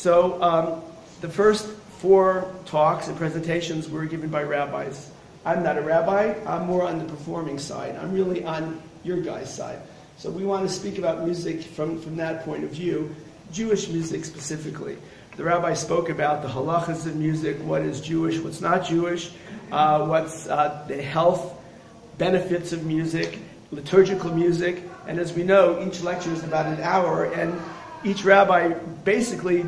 So the first 4 talks and presentations were given by rabbis. I'm not a rabbi. I'm more on the performing side. I'm really on your guys' side. So we want to speak about music from that point of view, Jewish music specifically. The rabbi spoke about the halachas of music, what is Jewish, what's not Jewish, what's the health benefits of music, liturgical music, and as we know, each lecture is about an hour, and each rabbi basically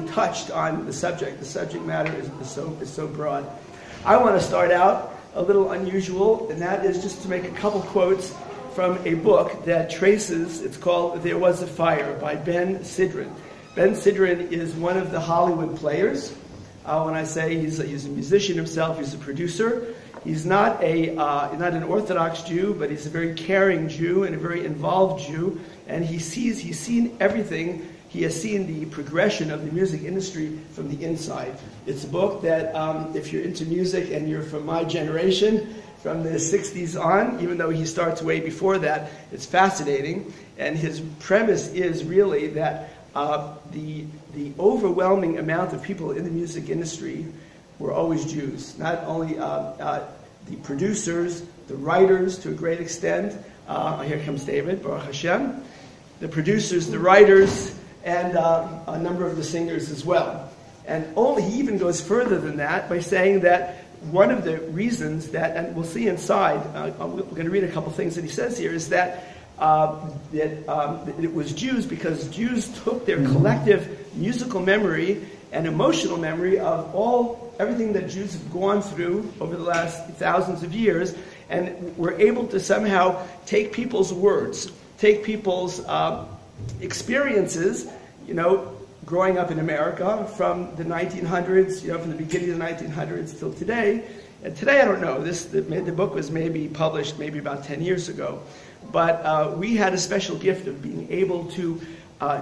touched on the subject. The subject matter is so broad. I want to start out a little unusual, and that is just to make a couple quotes from a book that traces, it's called There Was a Fire by Ben Sidran. Ben Sidran is one of the Hollywood players. When I say he's a musician himself, he's a producer. He's not an Orthodox Jew, but he's a very caring Jew and a very involved Jew. And he's seen everything. He has seen the progression of the music industry from the inside. It's a book that, if you're into music and you're from my generation, from the 60s on, even though he starts way before that, it's fascinating. And his premise is really that the overwhelming amount of people in the music industry were always Jews. Not only the producers, the writers to a great extent. Here comes David, Baruch Hashem. The producers, the writers, and a number of the singers as well. And he even goes further than that by saying that one of the reasons that, and we'll see inside, we're going to read a couple things that he says here, is that it was Jews because Jews took their collective musical memory and emotional memory of everything that Jews have gone through over the last thousands of years, and were able to somehow take people's words, take people's experiences, growing up in America from the 1900s, from the beginning of the 1900s till today. And today, I don't know, the book was maybe published about 10 years ago. But we had a special gift of being able to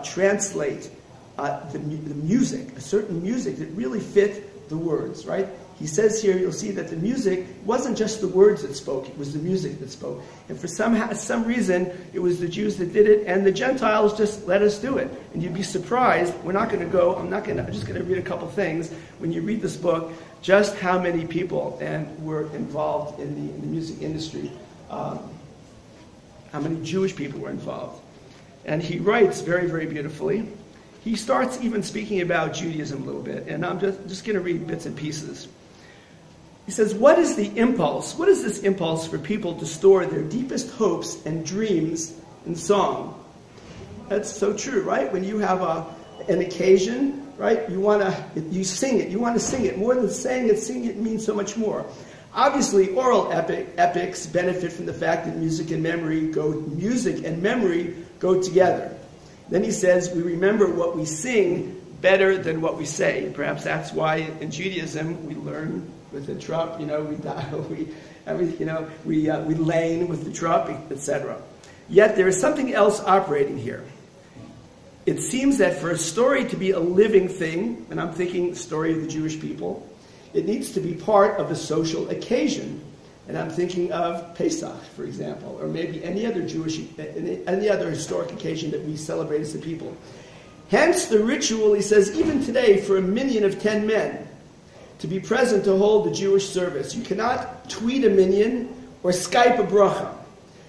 translate the music, a certain music that really fit the words, right? He says here, you'll see that the music wasn't just the words that spoke, it was the music that spoke. And for some reason, it was the Jews that did it, and the Gentiles just let us do it. And you'd be surprised, I'm just going to read a couple things. When you read this book, just how many people were involved in the music industry. How many Jewish people were involved. And he writes very, very beautifully. He starts even speaking about Judaism a little bit, and I'm just going to read bits and pieces. He says, what is the impulse? What is this impulse for people to store their deepest hopes and dreams in song? That's so true, right? When you have an occasion, right, you sing it. You want to sing it. More than saying it, singing it means so much more. Obviously, oral epics benefit from the fact that music and memory go together. Then he says, we remember what we sing better than what we say. And perhaps that's why in Judaism we learn with the trup, we lane with the trup, etc. Yet there is something else operating here. It seems that for a story to be a living thing, and I'm thinking the story of the Jewish people, it needs to be part of a social occasion. And I'm thinking of Pesach, for example, or maybe any other historic occasion that we celebrate as a people. Hence the ritual, he says, even today for a minyan of 10 men to be present to hold the Jewish service. You cannot tweet a minyan or Skype a bracha.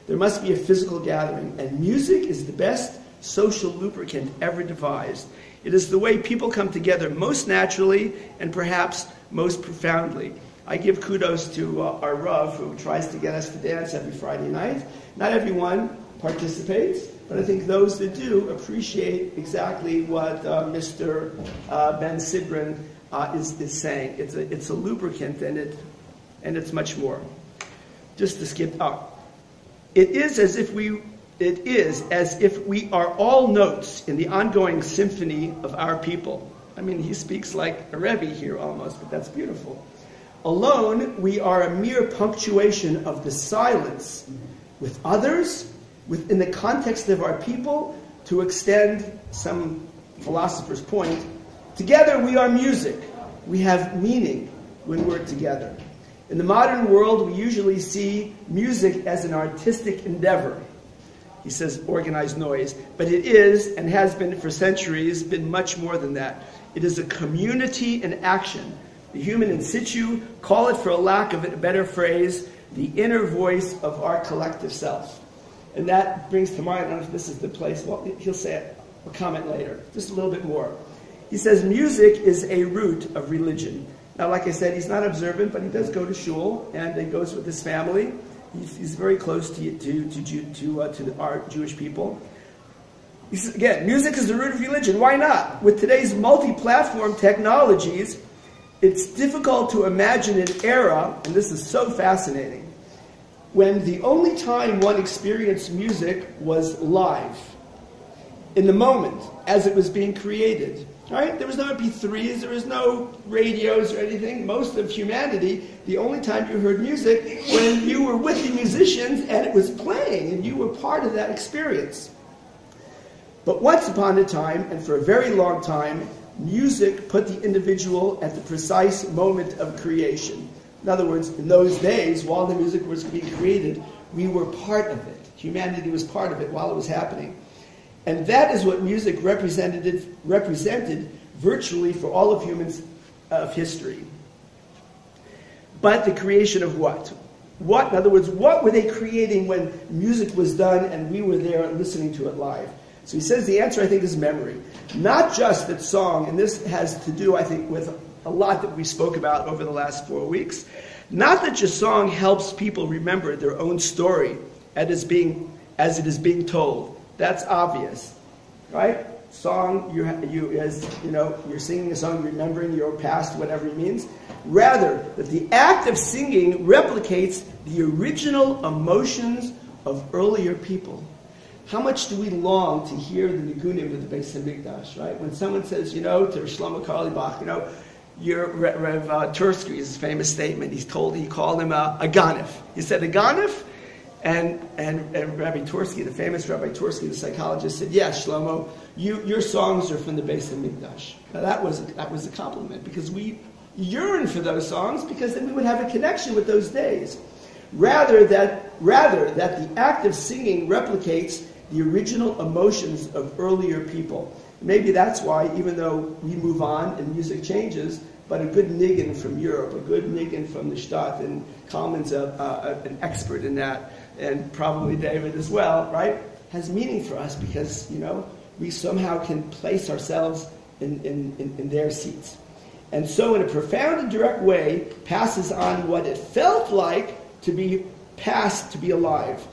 There must be a physical gathering. And music is the best social lubricant ever devised. It is the way people come together most naturally and perhaps most profoundly. I give kudos to our Rav, who tries to get us to dance every Friday night. Not everyone participates, but I think those that do appreciate exactly what Mr. Ben Sidran is saying. It's a lubricant, and it's much more. Just to skip up, it is as if we are all notes in the ongoing symphony of our people. I mean, he speaks like a Rebbe here almost, but that's beautiful. Alone, we are a mere punctuation of the silence. With others, within the context of our people, to extend some philosopher's point, together we are music. We have meaning when we're together. In the modern world, we usually see music as an artistic endeavor. he says organized noise, but it is, and has been for centuries, been much more than that. It is a community in action. The human in situ, call it for a lack of a better phrase, the inner voice of our collective self. And that brings to mind, I don't know if this is the place, well, he'll say it, we'll comment later, just a little bit more. He says music is a root of religion. Now, like I said, he's not observant, but he does go to shul, and he goes with his family. He's very close to our Jewish people. He says, again, music is the root of religion. Why not? With today's multi-platform technologies, it's difficult to imagine an era, and this is so fascinating, when the only time one experienced music was live, in the moment, as it was being created. Right? There was no MP3s, there was no radios or anything. Most of humanity, the only time you heard music when you were with the musicians and it was playing and you were part of that experience. But once upon a time, and for a very long time, music put the individual at the precise moment of creation. In other words, in those days, while the music was being created, we were part of it. Humanity was part of it while it was happening. And that is what music represented virtually for all of humans of history. But the creation of what? What, in other words, what were they creating when music was done and we were there listening to it live? So he says the answer, I think, is memory. Not just that song, and this has to do, I think, with a lot that we spoke about over the last 4 weeks. Not that your song helps people remember their own story as it is being told. That's obvious, right? Song, you're singing a song, remembering your past, whatever it means. Rather, that the act of singing replicates the original emotions of earlier people. How much do we long to hear the nigunim of the BAYT Medrash, right? When someone says, to Shlomo Karlibach, your Rev Tursky's famous statement, he called him a ganef. He said, a ganef? And Rabbi Tursky, the famous Rabbi Tursky, the psychologist, said, yes, Shlomo, your songs are from the BAYT Medrash. Now that was a compliment, because we yearn for those songs, because then we would have a connection with those days. Rather that the act of singing replicates the original emotions of earlier people. Maybe that's why, even though we move on and music changes, but a good niggin from Europe, a good niggin from the Stadt, and Kalman's an expert in that, and probably David as well, right, has meaning for us because, we somehow can place ourselves in their seats. And so in a profound and direct way, passes on what it felt like to be past, to be alive,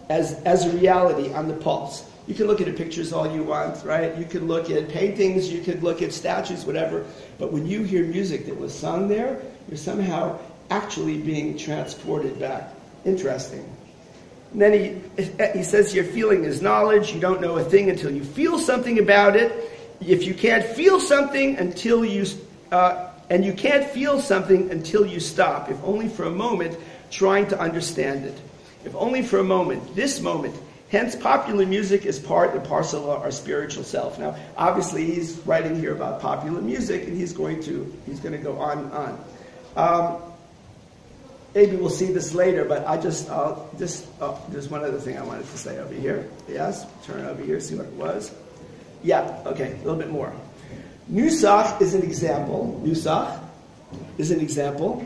as a reality on the pulse. You can look at the pictures all you want, right? You can look at paintings, you could look at statues, whatever. But when you hear music that was sung there, you're somehow actually being transported back. Interesting. And then he says your feeling is knowledge. You don't know a thing until you feel something about it. If you can't feel something until you stop, if only for a moment, trying to understand it. If only for a moment, this moment. Hence, popular music is part and parcel of our spiritual self. Now, obviously, he's writing here about popular music, and he's going to go on and on. Maybe we'll see this later, but there's one other thing I wanted to say over here. Yes, turn over here, see what it was. Yeah, okay, a little bit more. Nusach is an example. Nusach is an example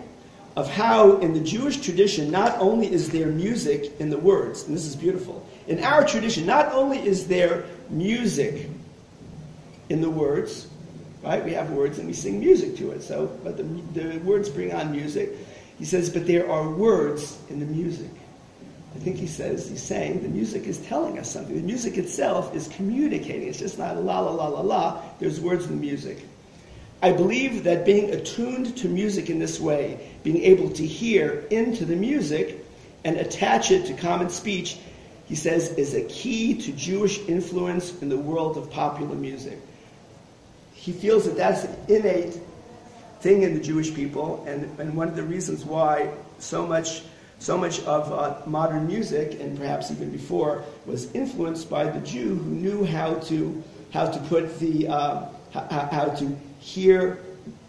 of how, in the Jewish tradition, not only is there music in the words, and this is beautiful. In our tradition, not only is there music in the words, right? We have words and we sing music to it. So, but the words bring on music. He says, but there are words in the music. I think he's saying the music is telling us something. The music itself is communicating. It's just not la la la la la. There's words in the music. I believe that being attuned to music in this way, being able to hear into the music and attach it to common speech, he says, is a key to Jewish influence in the world of popular music. He feels that that's an innate thing in the Jewish people, and one of the reasons why so much of modern music, and perhaps even before, was influenced by the Jew who knew how to put the how to hear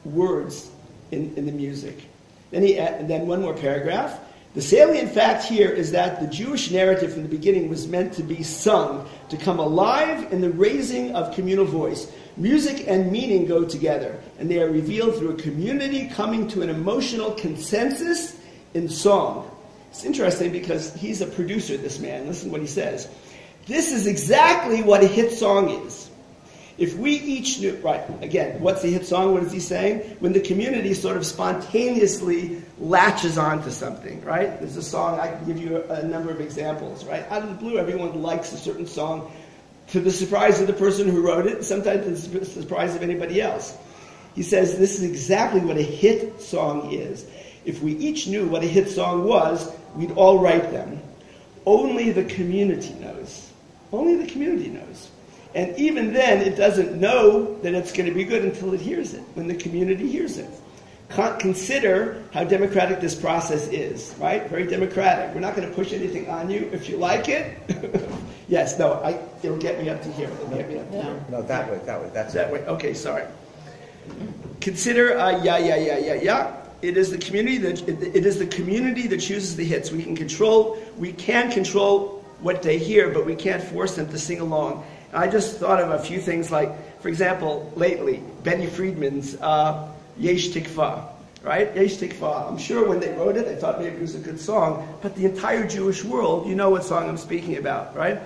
words in the music. Then one more paragraph. The salient fact here is that the Jewish narrative from the beginning was meant to be sung, to come alive in the raising of communal voice. Music and meaning go together, and they are revealed through a community coming to an emotional consensus in song. It's interesting because he's a producer, this man. Listen to what he says. This is exactly what a hit song is. If we each knew, right, again, what's the hit song? What is he saying? When the community sort of spontaneously latches onto something, right? There's a song, I can give you a number of examples, right? Out of the blue, everyone likes a certain song to the surprise of the person who wrote it, sometimes to the surprise of anybody else. He says this is exactly what a hit song is. If we each knew what a hit song was, we'd all write them. Only the community knows. Only the community knows. And even then, it doesn't know that it's going to be good until it hears it, when the community hears it. Consider how democratic this process is, right? Very democratic. We're not going to push anything on you. If you like it, yes, no, it'll get me up to here. It'll get me up to here. No, that way. That's that way. Okay, sorry. Consider, It is the community that chooses the hits. We can control what they hear, but we can't force them to sing along. I just thought of a few things like, for example, lately, Benny Friedman's Yesh Tikva, right? Yesh Tikva. I'm sure when they wrote it, they thought maybe it was a good song, but the entire Jewish world, you know what song I'm speaking about, right?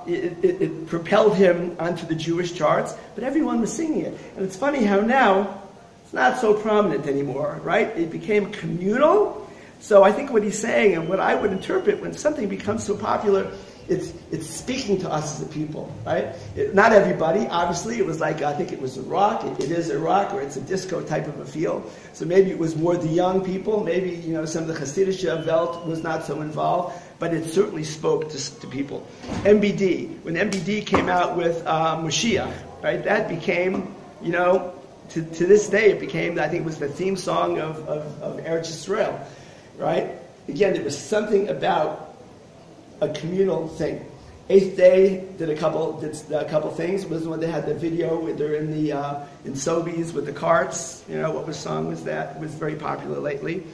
It propelled him onto the Jewish charts, but everyone was singing it. And it's funny how now it's not so prominent anymore, right? It became communal. So I think what he's saying, and what I would interpret when something becomes so popular, it's speaking to us as a people, right? Not everybody, obviously. It was like, I think it was a rock. It is a rock, or it's a disco type of a feel. So maybe it was more the young people. Maybe, some of the Hasidic Welt was not so involved, but it certainly spoke to people. MBD, when MBD came out with Moshiach, right? That became, to this day, it became, I think it was the theme song of Eretz Yisrael, right? Again, there was something about a communal thing. Eighth Day did a couple things. It was when they had the video where they're in Sobeys with the carts. What song was that? It was very popular lately.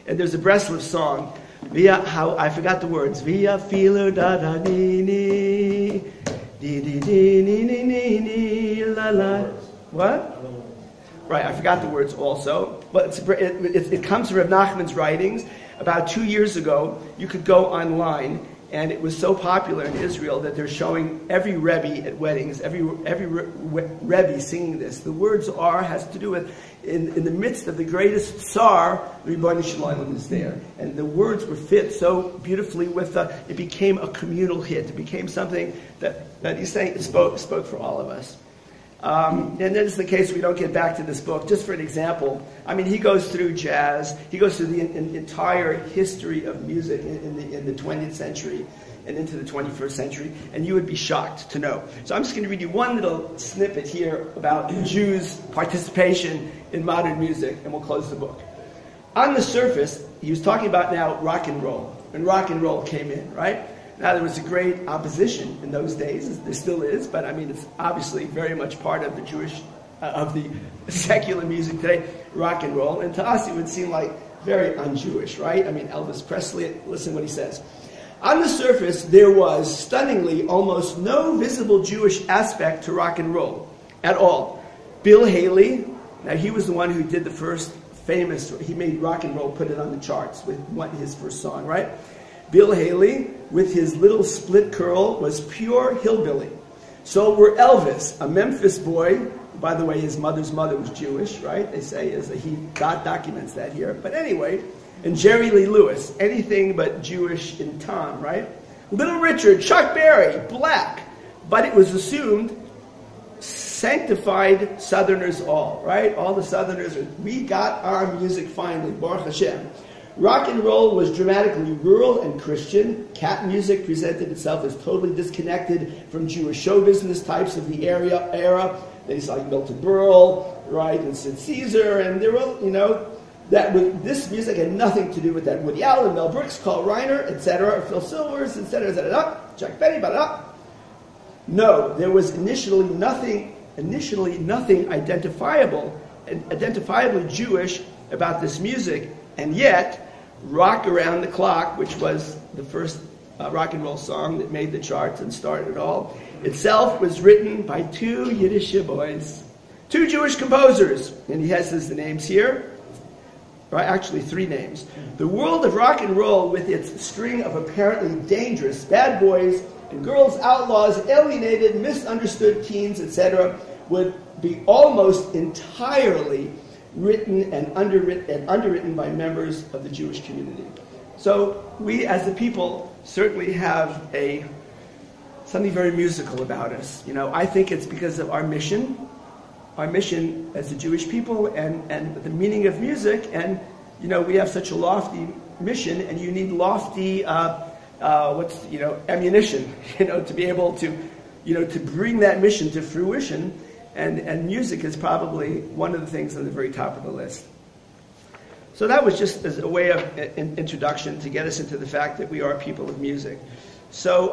And there's a Breslov song. I forgot the words. Via filo da da ni ni di di di ni ni ni ni la la. What? Right, I forgot the words also. But it comes from Rav Nachman's writings. About 2 years ago, you could go online, and it was so popular in Israel that they're showing every Rebbe at weddings, every Rebbe singing this. The words has to do with, in the midst of the greatest tsar, Ribono Shel Olam is there. And the words were fit so beautifully with, it became a communal hit. It became something that he's saying, it spoke for all of us. And then it's the case we don't get back to this book. Just for an example, he goes through jazz. He goes through the entire history of music in the 20th century and into the 21st century, and you would be shocked to know. So I'm just going to read you one little snippet here about Jews' participation in modern music, and we'll close the book. On the surface, he was talking about now rock and roll, when rock and roll came in, right? Now, there was a great opposition in those days. There still is, but it's obviously very much part of the secular music today, rock and roll. And to us, it would seem like very un-Jewish, right? Elvis Presley, listen what he says. On the surface, there was, stunningly, almost no visible Jewish aspect to rock and roll at all. Bill Haley, now he was the one who did the first he made rock and roll, put it on the charts with his first song, right? Bill Haley, with his little split curl, was pure hillbilly. So were Elvis, a Memphis boy. By the way, his mother's mother was Jewish, right? They say he documents that here. But anyway, and Jerry Lee Lewis, anything but Jewish in Tom, right? Little Richard, Chuck Berry, black. But it was assumed sanctified Southerners all, right? All the Southerners, we got our music finally, Baruch Hashem. Rock and roll was dramatically rural and Christian. Cat music presented itself as totally disconnected from Jewish show business types of the era. Things like Milton Berle, right, and Sid Caesar, and there were, this music had nothing to do with that. Woody Allen, Mel Brooks, Carl Reiner, etc., Phil Silvers, etc., Jack Benny, No, there was initially nothing identifiably Jewish about this music. And yet, Rock Around the Clock, which was the first rock and roll song that made the charts and started it all, itself was written by two Yiddish boys, two Jewish composers, and he has the names here. Right, actually three names. The world of rock and roll, with its string of apparently dangerous bad boys and girls, outlaws, alienated, misunderstood teens, etc., would be almost entirely written and underwritten by members of the Jewish community. So we, as the people, certainly have something very musical about us. I think it's because of our mission as a Jewish people, and the meaning of music. And we have such a lofty mission, and you need lofty ammunition, to be able to to bring that mission to fruition. And music is probably one of the things on the very top of the list. So that was just as a way of introduction to get us into the fact that we are people of music. So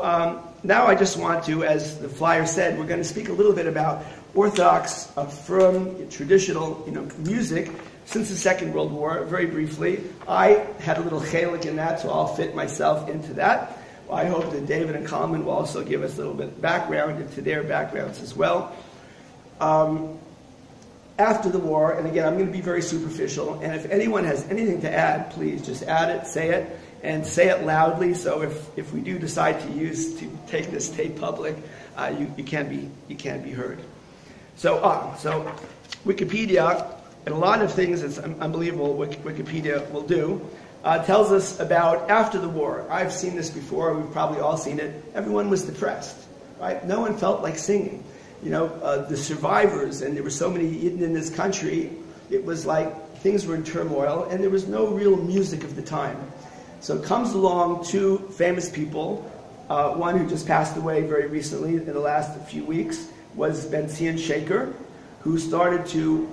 now I just want to, as the flyer said, we're going to speak a little bit about Orthodox, firm, traditional, music since the Second World War. Very briefly, I had a little chalik in that, so I'll fit myself into that. I hope that David and Kalman will also give us a little bit of background into their backgrounds as well. After the war, and again, I'm going to be very superficial, and if anyone has anything to add, please just add it, and say it loudly, so if we do decide to take this tape public, you can be heard. So Wikipedia, and a lot of things it's unbelievable what Wikipedia will do, tells us about after the war. I've seen this before, we've probably all seen it. Everyone was depressed, right? No one felt like singing. The survivors, and there were so many Yidden in this country, it was like things were in turmoil, and there was no real music of the time. So comes along two famous people, one who just passed away very recently in the last few weeks was Ben-Zion Shaker, who started to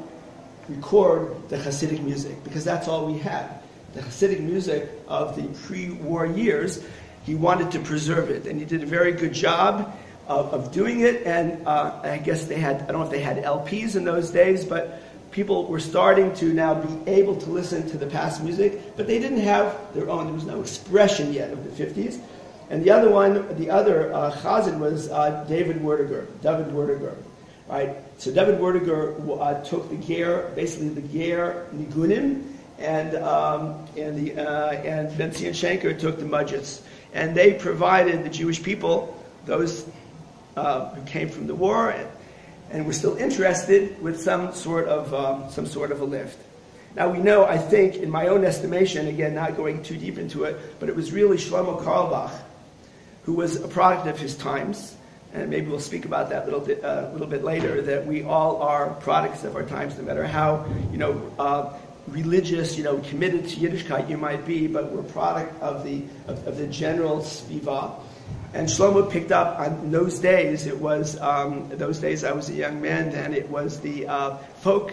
record the Hasidic music, because that's all we had. The Hasidic music of the pre-war years, he wanted to preserve it, and he did a very good job of doing it, and I guess they had, I don't know if they had LPs in those days, but people were starting to now be able to listen to the past music, but they didn't have their own, there was no expression yet of the 50s. And the other chazan was David Werdiger, right? So David Werdiger took the ger, basically the ger nigunim, and Ben-Zion Shaker took the mudgets, and they provided the Jewish people, those who came from the war and were still interested, with some sort of a lift. Now we know, I think, in my own estimation, again, not going too deep into it, but it was really Shlomo Carlebach who was a product of his times, and maybe we'll speak about that a little bit later. That we all are products of our times, no matter how religious, committed to Yiddishkeit you might be, but we're a product of the general sviva. And Shlomo picked up on those days. It was those days I was a young man, and it was the folk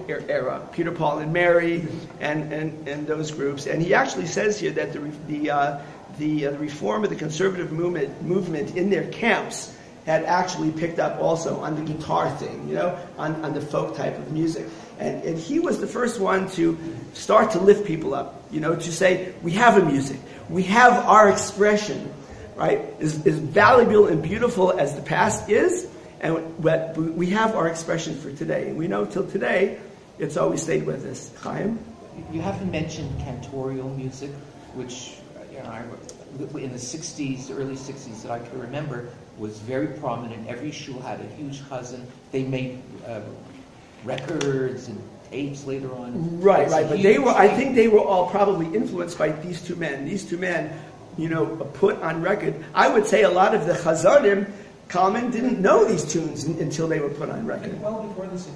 era, Peter, Paul, and Mary, and those groups. And he actually says here that the reform of the conservative movement in their camps had actually picked up also on the guitar thing, on the folk type of music. And he was the first one to start to lift people up, to say, we have a music, we have our expression, right? As valuable and beautiful as the past is, but we have our expression for today. And we know till today, it's always stayed with us. Chaim? You haven't mentioned cantorial music, which in the 60s, early 60s that I can remember, was very prominent. Every shul had a huge chazan. They made records and tapes later on. Right. But I think they were all probably influenced by these two men. These two men, put on record. I would say a lot of the chazanim, Kalman, didn't know these tunes until they were put on record. Well before the 60s.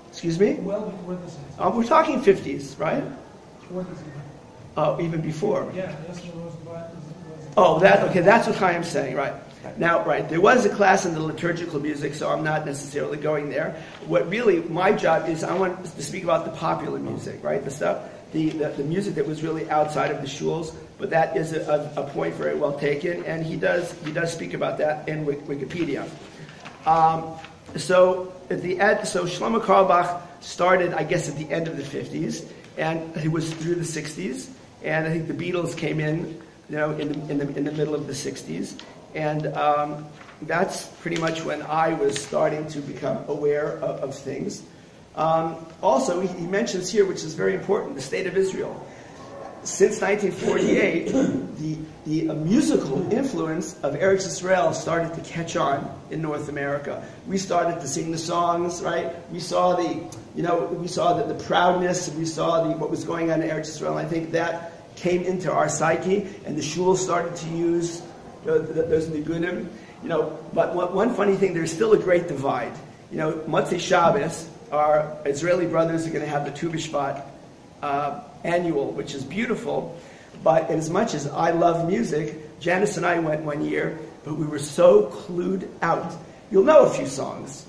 Excuse me? Well before the 60s. We're talking 50s, right? Before the 60s. Oh, even before. Yeah, yes, it was. That's what Chaim's saying, right? Now, there was a class in the liturgical music, so I'm not necessarily going there. What really my job is, I want to speak about the popular music, right? The stuff, the music that was really outside of the shuls. But that is a point very well taken, and he does speak about that in Wikipedia. So Shlomo Carlebach started, I guess, at the end of the 50s, and it was through the 60s. And I think the Beatles came in, in the middle of the 60s. And that's pretty much when I was starting to become aware of things. Also, he mentions here, which is very important, the state of Israel. Since 1948, the musical influence of Eretz Israel started to catch on in North America. We started to sing the songs, right? We saw the proudness. We saw what was going on in Eretz Israel. And I think that came into our psyche, and the shul started to use those nigunim. But one funny thing, there's still a great divide. Motzei Shabbos, our Israeli brothers are going to have the Tu B'Shvat annual, which is beautiful. But as much as I love music, Janice and I went one year, but we were so clued out. You'll know a few songs,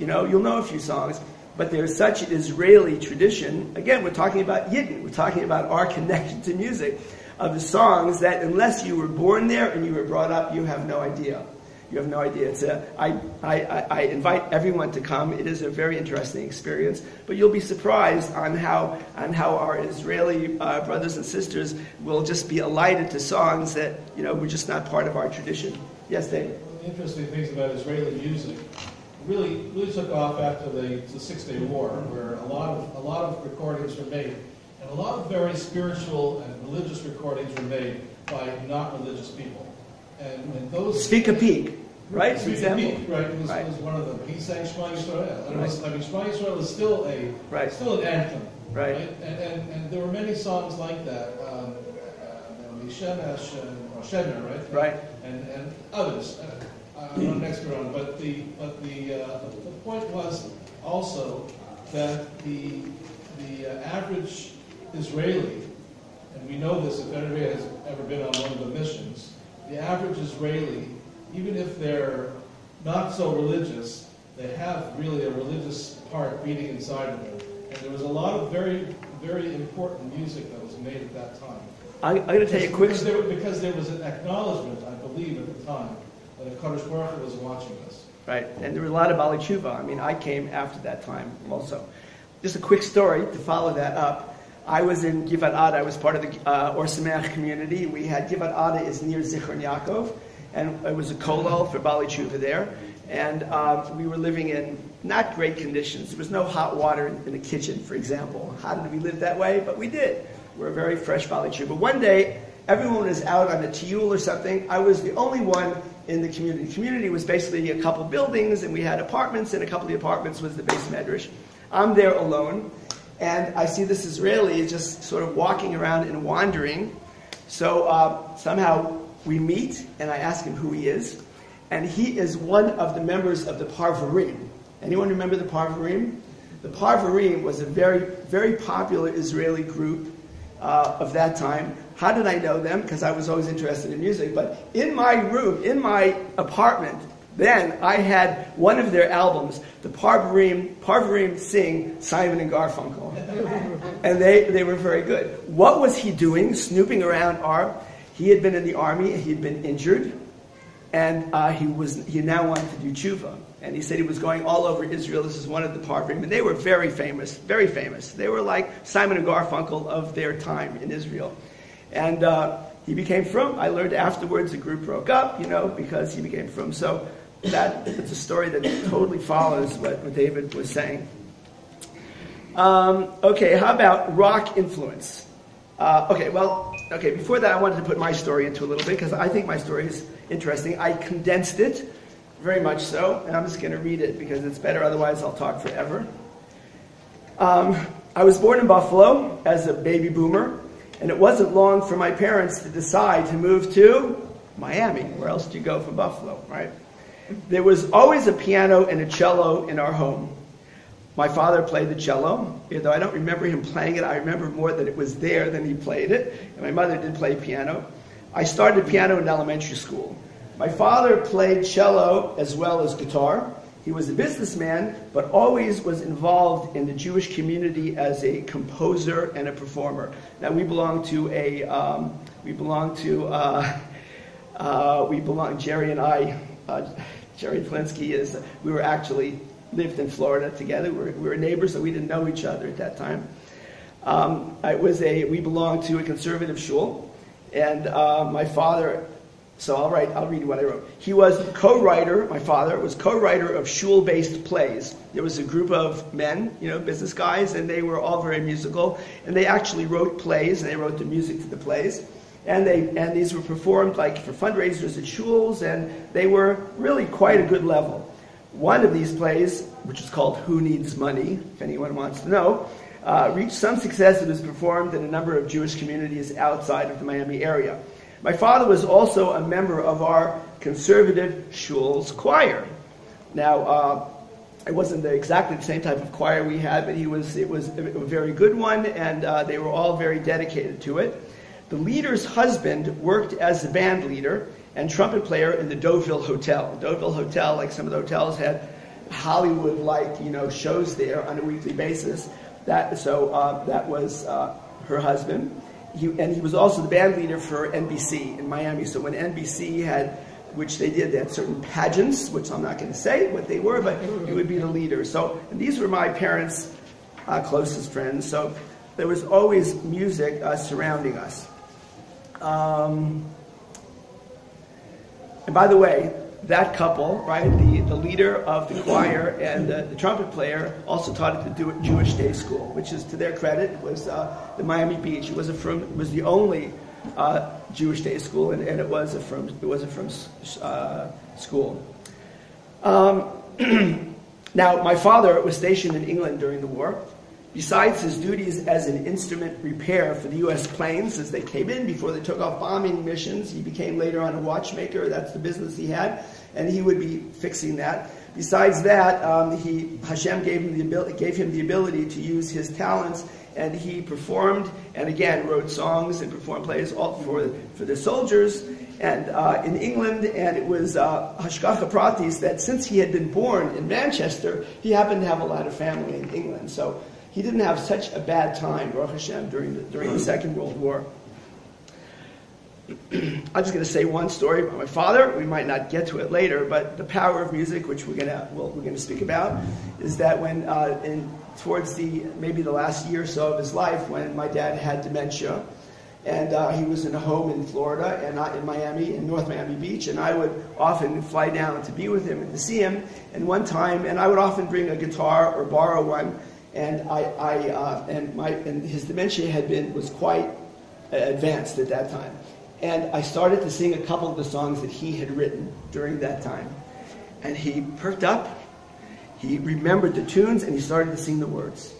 but there's such an Israeli tradition. Again, we're talking about Yidden. We're talking about our connection to music, of the songs that unless you were born there and you were brought up, you have no idea. You have no idea. I invite everyone to come. It is a very interesting experience, but you'll be surprised on how our Israeli brothers and sisters will just be alighted to songs that were just not part of our tradition. Yes, David. One of the interesting things about Israeli music really took off after the 6-Day War, where a lot of recordings were made, and a lot of very spiritual and religious recordings were made by not religious people. And those Svika Peak, right? Svika Peak, right, was one of them. He sang Shema Yisrael. And Shema Yisrael is still an anthem, right? And there were many songs like that. Shemesh or Shedner, right? And others. I'm not an expert on it, but the point was also that the average Israeli, and we know this if anybody has ever been on one of the missions, the average Israeli, even if they're not so religious, they have really a religious heart beating inside of them. And there was a lot of very, very important music that was made at that time. I'm going to tell you a quick story. Because there was an acknowledgement, I believe, at the time, that a Kadosh Baruch Hu was watching us. Right, and there were a lot of Bali Tshuva. I mean, I came after that time also. Just a quick story to follow that up. I was in Givat Ada. I was part of the Or Sameach community. We had Givat Ada is near Zichron Yaakov, and it was a kollel for Bali Tshuva there. And we were living in not great conditions. There was no hot water in the kitchen, for example. How did we live that way? But we did. We're a very fresh Bali Tshuva. One day, everyone was out on a tiyul or something. I was the only one in the community. The community was basically a couple buildings, and we had apartments, and a couple of the apartments was the BAYT Medrash. I'm there alone. And I see this Israeli just sort of walking around and wandering. So somehow we meet, and I ask him who he is. And he is one of the members of the Parvarim. Anyone remember the Parvarim? The Parvarim was a very, very popular Israeli group of that time. How did I know them? Because I was always interested in music. But in my room, in my apartment, then I had one of their albums, the Parvarim sing Simon and Garfunkel. And they were very good. What was he doing, snooping around he had been in the army, he had been injured, and he now wanted to do tshuva. And he said he was going all over Israel. This is one of the Parvarim. And they were very famous, very famous. They were like Simon and Garfunkel of their time in Israel. And he became frum. I learned afterwards the group broke up, because he became frum. So it's a story that totally follows what David was saying. Okay, how about rock influence? Before that I wanted to put my story into a little bit because I think my story is interesting. I condensed it, very much so, and I'm just going to read it because it's better, otherwise I'll talk forever. I was born in Buffalo as a baby boomer, and it wasn't long for my parents to decide to move to Miami. Where else do you go from Buffalo, right? There was always a piano and a cello in our home. My father played the cello, though I don't remember him playing it. I remember more that it was there than he played it. And my mother did play piano. I started piano in elementary school. My father played cello as well as guitar. He was a businessman, but always was involved in the Jewish community as a composer and a performer. Now we belong to Jerry and I, Jerry Tlinsky we were actually lived in Florida together. We were neighbors, so we didn't know each other at that time. We belonged to a conservative shul, and my father, so I'll read what I wrote. He was co-writer, my father was co-writer of shul-based plays. There was a group of men, business guys, and they were all very musical, and they actually wrote plays, and they wrote the music to the plays. And these were performed like for fundraisers at shuls, and they were really quite a good level. One of these plays, which is called Who Needs Money, if anyone wants to know, reached some success. It was performed in a number of Jewish communities outside of the Miami area. My father was also a member of our conservative shul's choir. Now, it wasn't exactly the same type of choir we had, but it was a very good one, and they were all very dedicated to it. The leader's husband worked as the band leader and trumpet player in the Deauville Hotel. Deauville Hotel, like some of the hotels, had Hollywood-like, shows there on a weekly basis. That was her husband. He was also the band leader for NBC in Miami. So when NBC had, which they had certain pageants, which I'm not going to say what they were, but he would be the leader. So, and these were my parents' closest friends. So there was always music surrounding us. And by the way, that couple, right, the leader of the choir and the trumpet player also taught at the Jewish day school, which is, to their credit, was the Miami Beach. It was the only Jewish day school, and it was a from school. Now, my father was stationed in England during the war. Besides his duties as an instrument repair for the U.S. planes as they came in before they took off bombing missions, he became later on a watchmaker. That's the business he had, and he would be fixing that. Besides that, Hashem gave him the ability to use his talents, and he performed and again wrote songs and performed plays all for the soldiers and in England. And it was Hashgacha Pratis that since he had been born in Manchester, he happened to have a lot of family in England. So he didn't have such a bad time, Baruch Hashem, during the Second World War. I'm just going to say one story about my father. We might not get to it later, but the power of music, which we're going to speak about, is that when towards maybe the last year or so of his life, when my dad had dementia, and he was in a home in Florida and not in Miami, in North Miami Beach, and I would often fly down to be with him and to see him. And one time, and I would often bring a guitar or borrow one. And his dementia was quite advanced at that time. And I started to sing a couple of the songs that he had written during that time. And he perked up, he remembered the tunes, and he started to sing the words.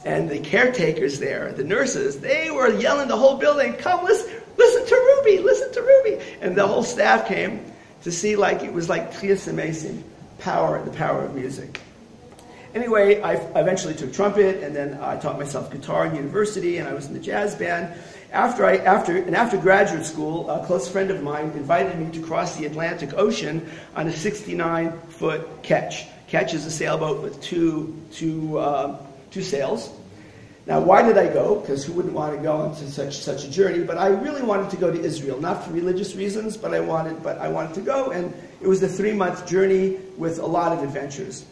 And the caretakers there, the nurses, they were yelling the whole building, "Come, listen to Ruby, listen to Ruby." And the whole staff came to see, it was like Trias Amazing, the power of music. Anyway, I eventually took trumpet, and then I taught myself guitar in university, and I was in the jazz band. After graduate school, a close friend of mine invited me to cross the Atlantic Ocean on a 69-foot ketch. Ketch is a sailboat with two sails. Now, why did I go? Because who wouldn't want to go on to such a journey? But I really wanted to go to Israel, not for religious reasons, but I wanted to go, and it was a 3-month journey with a lot of adventures.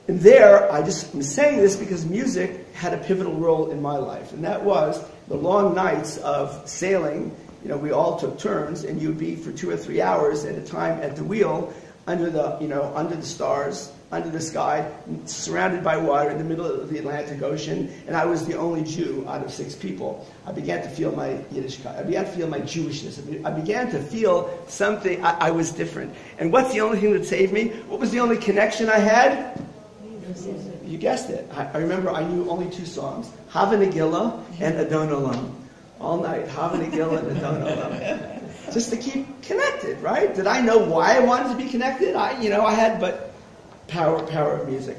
And there, I'm saying this because music had a pivotal role in my life, and that was the long nights of sailing. We all took turns, and you'd be for 2 or 3 hours at a time at the wheel, under the stars, under the sky, surrounded by water in the middle of the Atlantic Ocean, and I was the only Jew out of 6 people. I began to feel my Yiddishkeit. I began to feel my Jewishness. I began to feel something. I was different. And what's the only thing that saved me? What was the only connection I had? You guessed it. I remember I knew only 2 songs, Hava Nagila and Adon Olam. All night, Hava Nagila and Adon Olam. Just to keep connected, right? Did I know why I wanted to be connected? I had, but power of music.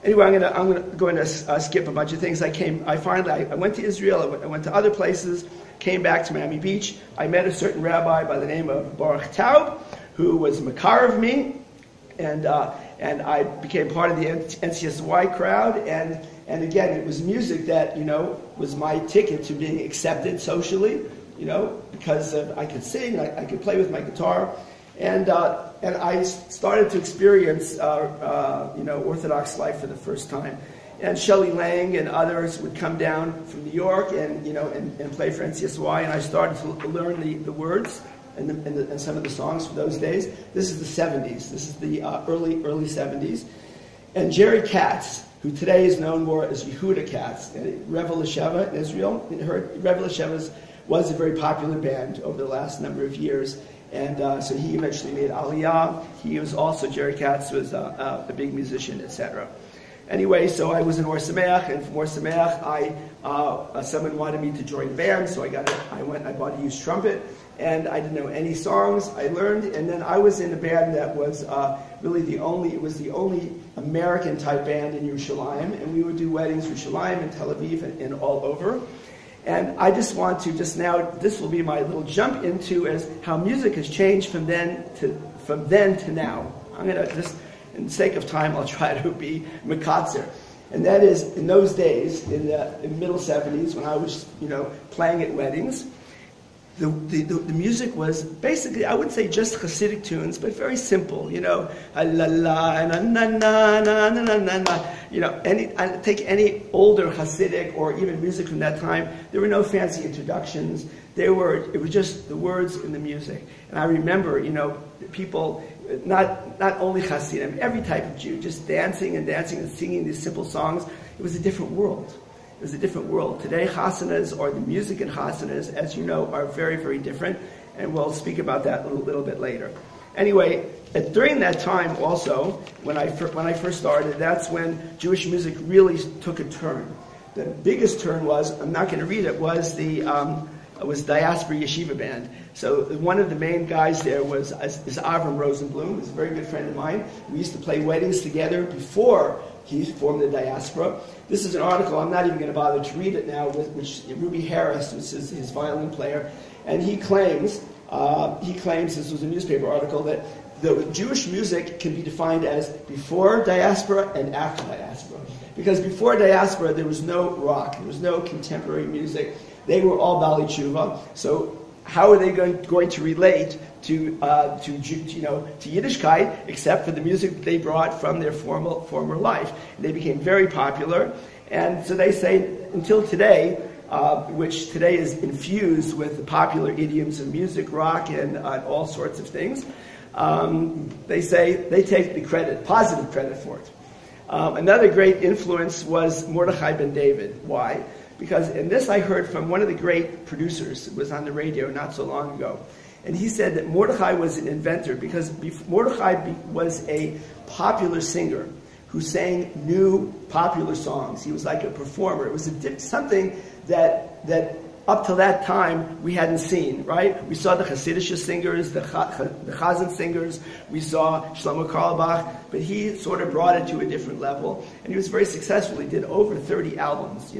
Anyway, I'm going to skip a bunch of things. I went to Israel. I went to other places. Came back to Miami Beach. I met a certain rabbi by the name of Baruch Taub, who was a makar of me, and I became part of the NCSY crowd. And again, it was music that was my ticket to being accepted socially. Because I could sing, I could play with my guitar, and I started to experience Orthodox life for the first time. And Shelley Lang and others would come down from New York and, and play for NCSY, and I started to learn the words and some of the songs from those days. This is the 70s. This is the early 70s. And Jerry Katz, who today is known more as Yehuda Katz, Revel Lesheva in Israel. Revel Lesheva was a very popular band over the last number of years. And so he eventually made Aliyah. He was also, Jerry Katz was a big musician, etc. Anyway, so I was in Or Sameach, and from Or Sameach, someone wanted me to join the band, so I bought a used trumpet, and I didn't know any songs. I learned, and then I was in a band that was really the only American type band in Yerushalayim, and we would do weddings in Yerushalayim and Tel Aviv and all over. And I just want to this will be my little jump into as how music has changed from then to now. I'm going to just, in the sake of time, I'll try to be Mekatzer. And that is, in those days, in the middle 70s, when I was, playing at weddings, the music was basically, I wouldn't say just Hasidic tunes, but very simple, la la la na na na na na na na. Take any older Hasidic or even music from that time, there were no fancy introductions. It was just the words and the music. And I remember, people, not only Hasidim, every type of Jew, just dancing and singing these simple songs. It was a different world. It was a different world. Today, chasanas, or the music in chasanas, as you know, are very, very different, and we'll speak about that a little bit later. Anyway, during that time also, when I first started, that's when Jewish music really took a turn. The biggest turn was, I'm not going to read it, was Diaspora Yeshiva Band. So one of the main guys there is Avram Rosenblum, who's a very good friend of mine. We used to play weddings together before he formed the Diaspora. This is an article, I'm not even going to bother to read it now, which Ruby Harris, which is his violin player, and he claims, this was a newspaper article, that the Jewish music can be defined as before Diaspora and after Diaspora. Because before Diaspora, there was no rock, there was no contemporary music. They were all Bali Tshuva. So how are they going to relate to Yiddishkeit, except for the music that they brought from their former life? And they became very popular. And so they say, until today, which today is infused with the popular idioms of music, rock, and all sorts of things, they say they take the credit, positive credit for it. Another great influence was Mordechai ben David. Why? Because, and this I heard from one of the great producers, it was on the radio not so long ago, and he said that Mordechai was an inventor because Mordechai was a popular singer who sang new popular songs. He was like a performer. It was something that up till that time we hadn't seen, right? We saw the Hasidic singers, the Chazan singers, we saw Shlomo Carlebach, but he sort of brought it to a different level, and he was very successful. He did over 30 albums,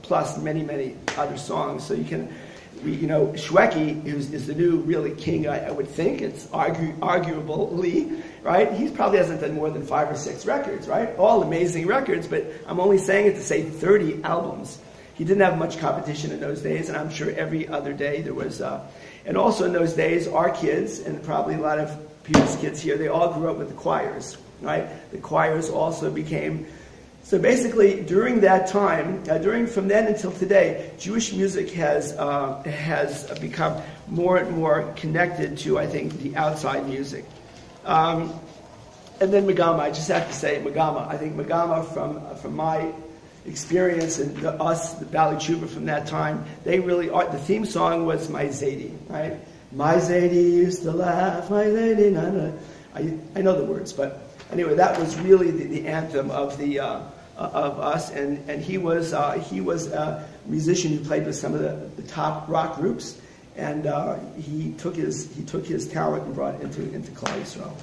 plus many, many other songs. So Shweki is the new really king, I would think. It's arguably, right? He probably hasn't done more than 5 or 6 records, right? All amazing records, but I'm only saying it to say 30 albums. He didn't have much competition in those days, and I'm sure every other day there was... and also in those days, our kids, and probably a lot of people's kids here, they all grew up with the choirs, right? The choirs also became... So basically, during that time, from then until today, Jewish music has become more and more connected to, I think, the outside music. And then Megama, I just have to say Megama. I think Megama, from my experience and the Bali Tshuva from that time, they really are. The theme song was My Zadie, right? My Zadie used to laugh, my Zadie, na na. I know the words, but anyway, that was really the anthem of us, and he was a musician who played with some of the top rock groups, and he took his talent and brought it into Klal Yisrael.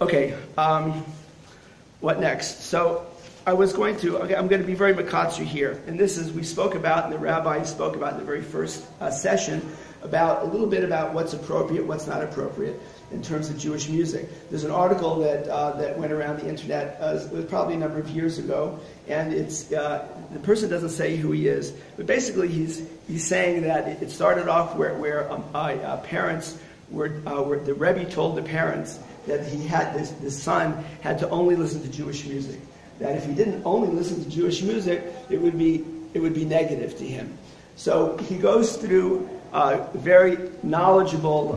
Okay, what next? So I'm going to be very Mekatzer here, and this is we spoke about, and the rabbi spoke about in the very first session about a little bit about what's appropriate, what's not appropriate in terms of Jewish music. There's an article that went around the internet, it was probably a number of years ago, and it's the person doesn't say who he is, but basically he's saying that it started off where parents were the Rebbe told the parents that he had the son had to only listen to Jewish music. that if he didn't only listen to Jewish music, it would be negative to him. So he goes through very knowledgeable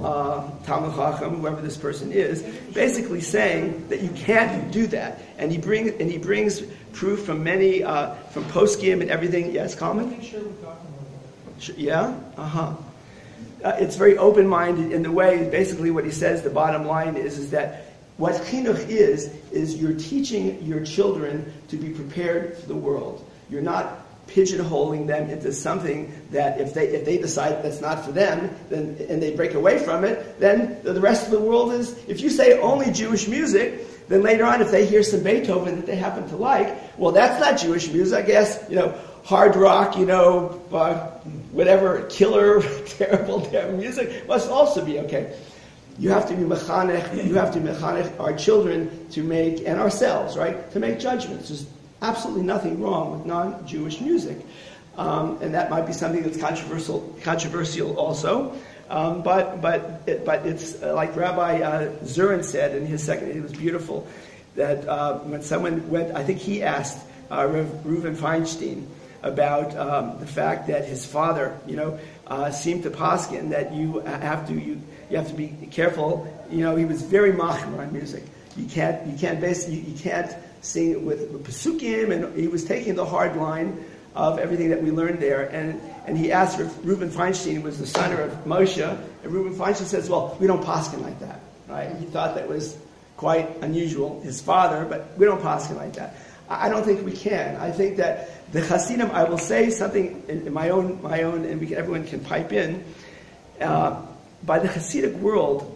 Talmud Chacham, whoever this person is, basically saying that you can't do that. And he brings proof from many from poskim and everything. Yes, Kalman? Make sure we're talking about that. Yeah. It's very open-minded in the way. Basically, what he says. The bottom line is that what chinuch is you're teaching your children to be prepared for the world. You're not pigeonholing them into something that if they decide that's not for them, then and they break away from it, then the rest of the world is. If you say only Jewish music, then later on, if they hear some Beethoven that they happen to like, well, that's not Jewish music. I guess hard rock, whatever killer, terrible music must also be okay. You have to be mechanech. You have to mechanech our children to make, and ourselves, right, to make judgments. There's absolutely nothing wrong with non-Jewish music, and that might be something that's controversial also. But it's like Rabbi Zurin said in his second. It was beautiful that when someone went, I think he asked Reuven Feinstein about the fact that his father, seemed to paskin that you have to be careful. He was very machmir on music. You can't sing with pesukim, and he was taking the hard line of everything that we learned there. And he asked if Reuven Feinstein was the son of Moshe, and Reuven Feinstein says, well, we don't paskin like that, right? He thought that was quite unusual, his father, but we don't paskin like that. I don't think we can. I think that the Hasidim, I will say something in my own, and everyone can pipe in. By the Hasidic world,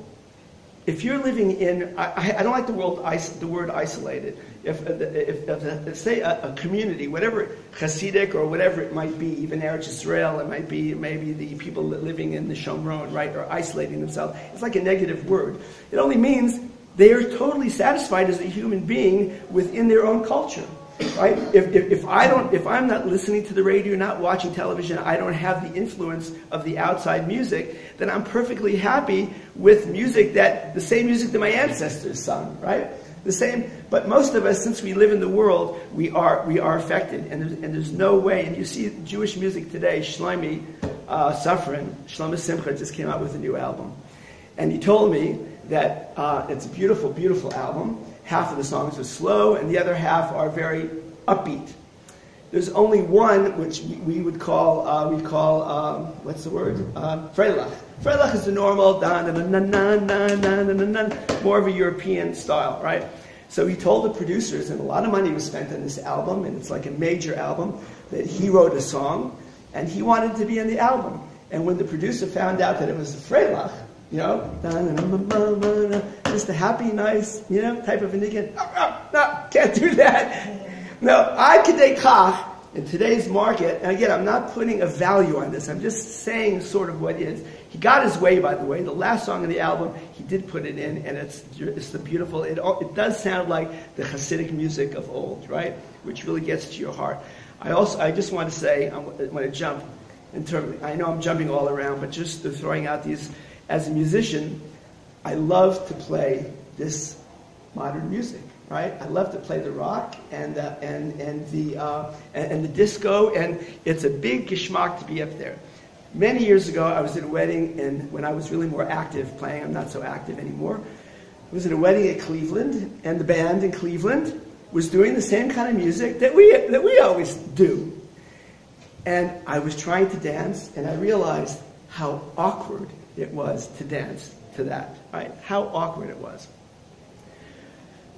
if you're living in, I don't like the word isolated. If say a community, whatever Hasidic or whatever it might be, even Eretz Yisrael, it might be maybe the people living in the Shomron, right, are isolating themselves. It's like a negative word. It only means they are totally satisfied as a human being within their own culture, right? If I'm not listening to the radio, not watching television, I don't have the influence of the outside music, then I'm perfectly happy with music the same music that my ancestors sung, right? The same. But most of us, since we live in the world, we are affected, and there's no way. And you see Jewish music today. Shlomi Shlomo Simcha just came out with a new album, and he told me that it's a beautiful, beautiful album. Half of the songs are slow, and the other half are very upbeat. There's only one which we would call, what's the word? Freilach. Freilach is the normal, more of a European style, right? So he told the producers, and a lot of money was spent on this album, and it's like a major album, that he wrote a song, and he wanted to be in the album. And when the producer found out that it was a Freilach, just a happy, nice, type of indication. No, can't do that. No, I could kach in today's market, and again, I'm not putting a value on this. I'm just saying sort of what is. He got his way, by the way. The last song of the album, he did put it in, and it's the beautiful. It does sound like the Hasidic music of old, right? Which really gets to your heart. I just want to say, I want to jump in terms. I know I'm jumping all around, but just throwing out these. As a musician, I love to play this modern music, right? I love to play the rock and the disco, and it's a big geschmack to be up there. Many years ago, I was at a wedding, and when I was really more active playing, I'm not so active anymore. I was at a wedding at Cleveland, and the band in Cleveland was doing the same kind of music that we always do. And I was trying to dance, and I realized how awkward it was to dance to that, right? How awkward it was.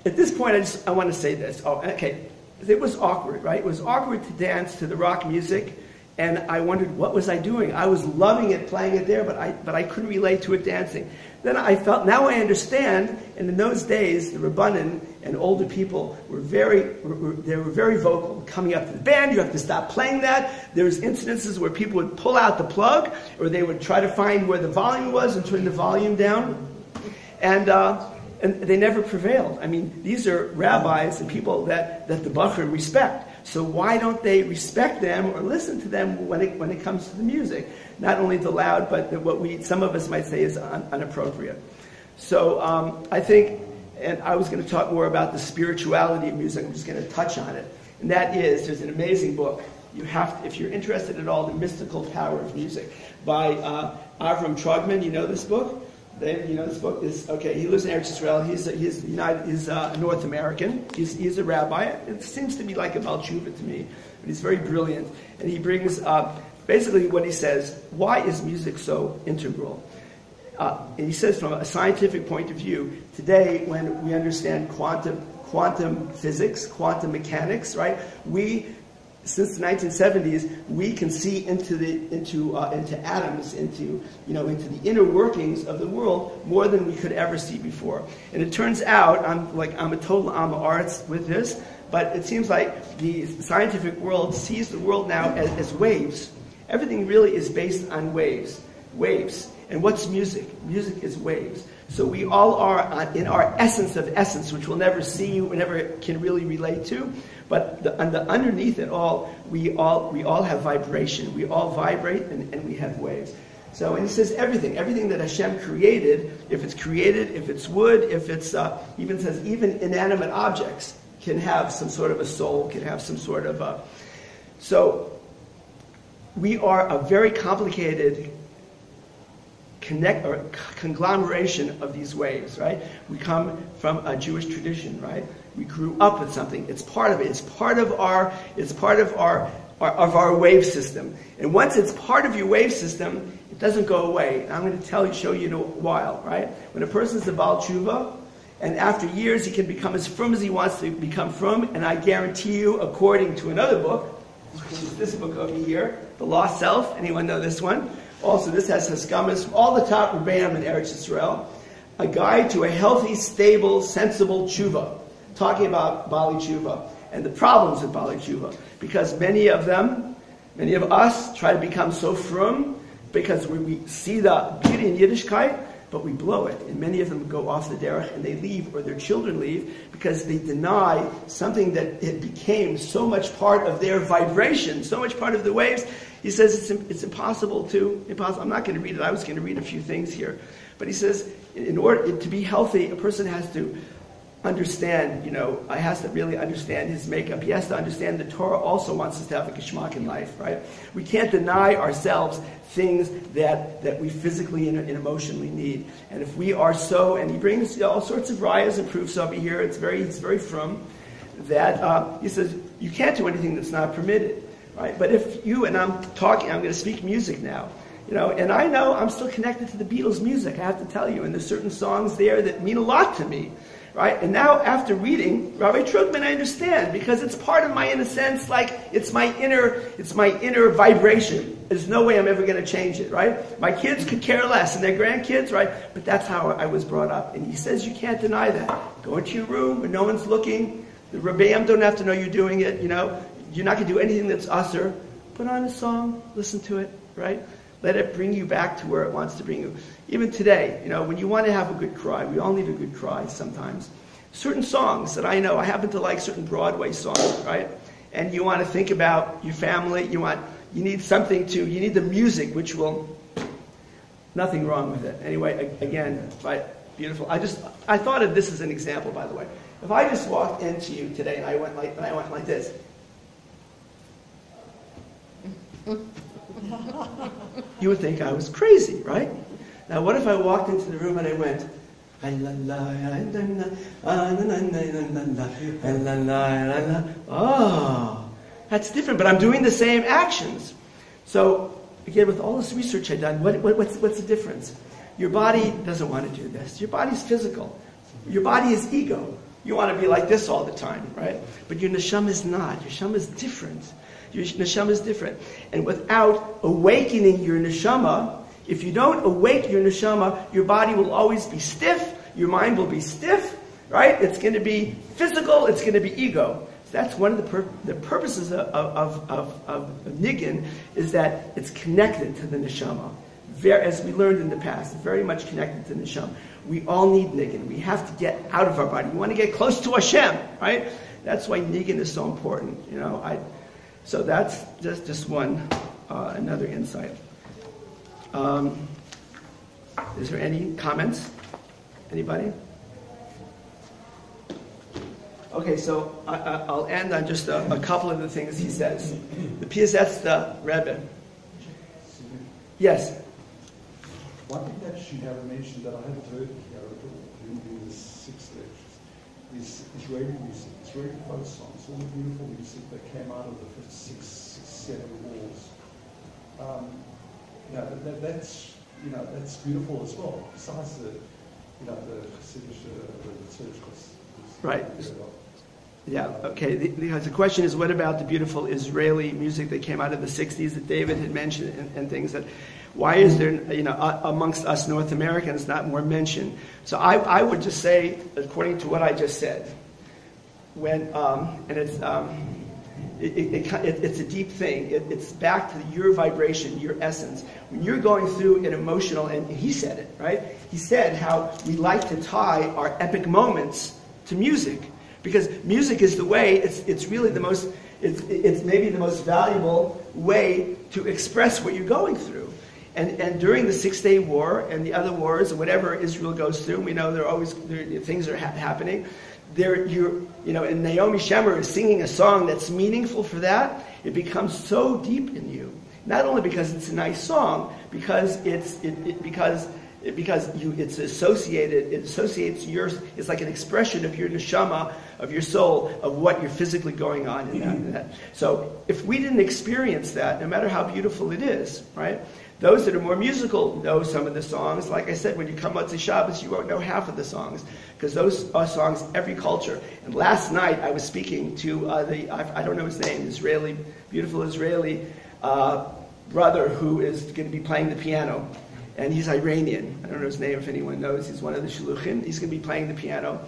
At this point, I want to say this. Oh, okay. It was awkward, right? It was awkward to dance to the rock music, and I wondered, what was I doing? I was loving it, playing it there, but I couldn't relate to it dancing. Then I felt, now I understand, and in those days, the Rabbanan and older people were very vocal. Coming up to the band, you have to stop playing that. There was incidences where people would pull out the plug, or they would try to find where the volume was and turn the volume down. And they never prevailed. I mean, these are rabbis and people that the Bachrim respect. So why don't they respect them or listen to them when it comes to the music? Not only the loud, but what some of us might say is inappropriate. So I think And I was going to talk more about the spirituality of music. I'm just going to touch on it. And that is, there's an amazing book. You have to, if you're interested at all, The Mystical Power of Music by Avram Trogman. You know this book? You know this book? He lives in Eretz Israel. He's North American. He's a rabbi. It seems to be like a Baal Tshuva to me, but he's very brilliant. And he brings basically what he says, why is music so integral? And he says from a scientific point of view, today when we understand quantum physics, quantum mechanics, right? Since the 1970s, we can see into atoms, into the inner workings of the world more than we could ever see before. And it turns out, I'm a total Amma Arts with this, but it seems like the scientific world sees the world now as waves. Everything really is based on waves. And what's music? Music is waves. So we all are in our essence of essence, which we'll never see, we never can really relate to. But underneath it all, we all have vibration. We all vibrate and we have waves. So, and he says everything that Hashem created, if it's wood, if it's, even says even inanimate objects can have some sort of a soul, can have some sort of a, so we are a very complicated conglomeration of these waves, right? We come from a Jewish tradition, right? We grew up with something. It's part of it. It's part of our wave system. And once it's part of your wave system, it doesn't go away. And I'm going to show you in a while, right? When a person's a Baal Tshuva, and after years he can become as frum as he wants to become frum, and I guarantee you, according to another book, which is this book over here, The Lost Self. Anyone know this one? Also, this has Haskamas from all the top Rebbeim in Eretz Yisrael. A guide to a healthy, stable, sensible tshuva. Talking about Bali tshuva and the problems with Bali tshuva. Because many of us try to become so frum because we see the beauty in Yiddishkeit, but we blow it. And many of them go off the derech and they leave, or their children leave, because they deny something that it became so much part of their vibration, so much part of the waves. He says it's impossible. I'm not going to read it. I was going to read a few things here. But he says, in order to be healthy, a person has to understand, has to really understand his makeup. He has to understand the Torah also wants us to have a geschmack in life, right? We can't deny ourselves things that we physically and emotionally need. And if we are so, and he brings all sorts of rayas and proofs over here, it's very frum, that he says, you can't do anything that's not permitted. Right? But if you, and I'm going to speak music now, and I know I'm still connected to the Beatles' music, I have to tell you, and there's certain songs there that mean a lot to me, right? And now after reading Rabbi Trugman, I understand, because it's part of my, in a sense, like it's my inner vibration. There's no way I'm ever going to change it, right? My kids could care less, and their grandkids, right? But that's how I was brought up, and he says you can't deny that. Go into your room when no one's looking. The Rebbeim don't have to know you're doing it, You're not going to do anything that's usher. Put on a song, listen to it, right? Let it bring you back to where it wants to bring you. Even today, when you want to have a good cry, we all need a good cry sometimes. Certain songs that I know, I happen to like certain Broadway songs, right? And you want to think about your family, you need the music, which will, nothing wrong with it. Anyway, again, right, beautiful. I thought of this as an example, by the way. If I just walked into you today and I went like this, you would think I was crazy, right? Now, what if I walked into the room and I went, oh, that's different, but I'm doing the same actions. So, again, with all this research I've done, what's the difference? Your body doesn't want to do this. Your body's physical. Your body is ego. You want to be like this all the time, right? But your neshama is not. Your neshama is different. Your neshama is different. And without awakening your neshama, if you don't awake your neshama, your body will always be stiff, your mind will be stiff, right? It's going to be physical, it's going to be ego. So that's one of the purposes of niggin, is that it's connected to the neshama. As we learned in the past, very much connected to the neshama. We all need niggin. We have to get out of our body. We want to get close to Hashem, right? That's why niggin is so important. So that's just one, another insight. Is there any comments? Anybody? Okay, so I'll end on just a couple of the things he says. The Piasetzta Rebbe. Yes. One thing that she never mentioned that I hadn't heard here at all in the 6 lectures is Israeli music, Israeli folk songs, all the beautiful music that came out of the 7 wars. That's beautiful as well. Besides the Hasidic, the church was right. Yeah, okay. The question is, what about the beautiful Israeli music that came out of the 60s that David had mentioned and things that, why is there, amongst us North Americans not more mention? So I would just say, according to what I just said, when, and it's a deep thing. It's back to your vibration, your essence. When you're going through an emotional, and he said it, right? He said how we like to tie our epic moments to music. Because music is the way, it's really the most, it's maybe the most valuable way to express what you're going through. And during the 6-Day War and the other wars, and whatever Israel goes through, we know things are happening. And Naomi Shemer is singing a song that's meaningful for that. It becomes so deep in you. Not only because it's a nice song, because it's associated. It associates it's like an expression of your neshama, of your soul, of what you're physically going on in that. So if we didn't experience that, no matter how beautiful it is, right? Those that are more musical know some of the songs. Like I said, when you come out to Shabbos, you won't know half of the songs, because those are songs every culture. And last night I was speaking to I don't know his name, beautiful Israeli brother who is going to be playing the piano. And he's Iranian. I don't know his name if anyone knows. He's one of the shluchim. He's going to be playing the piano.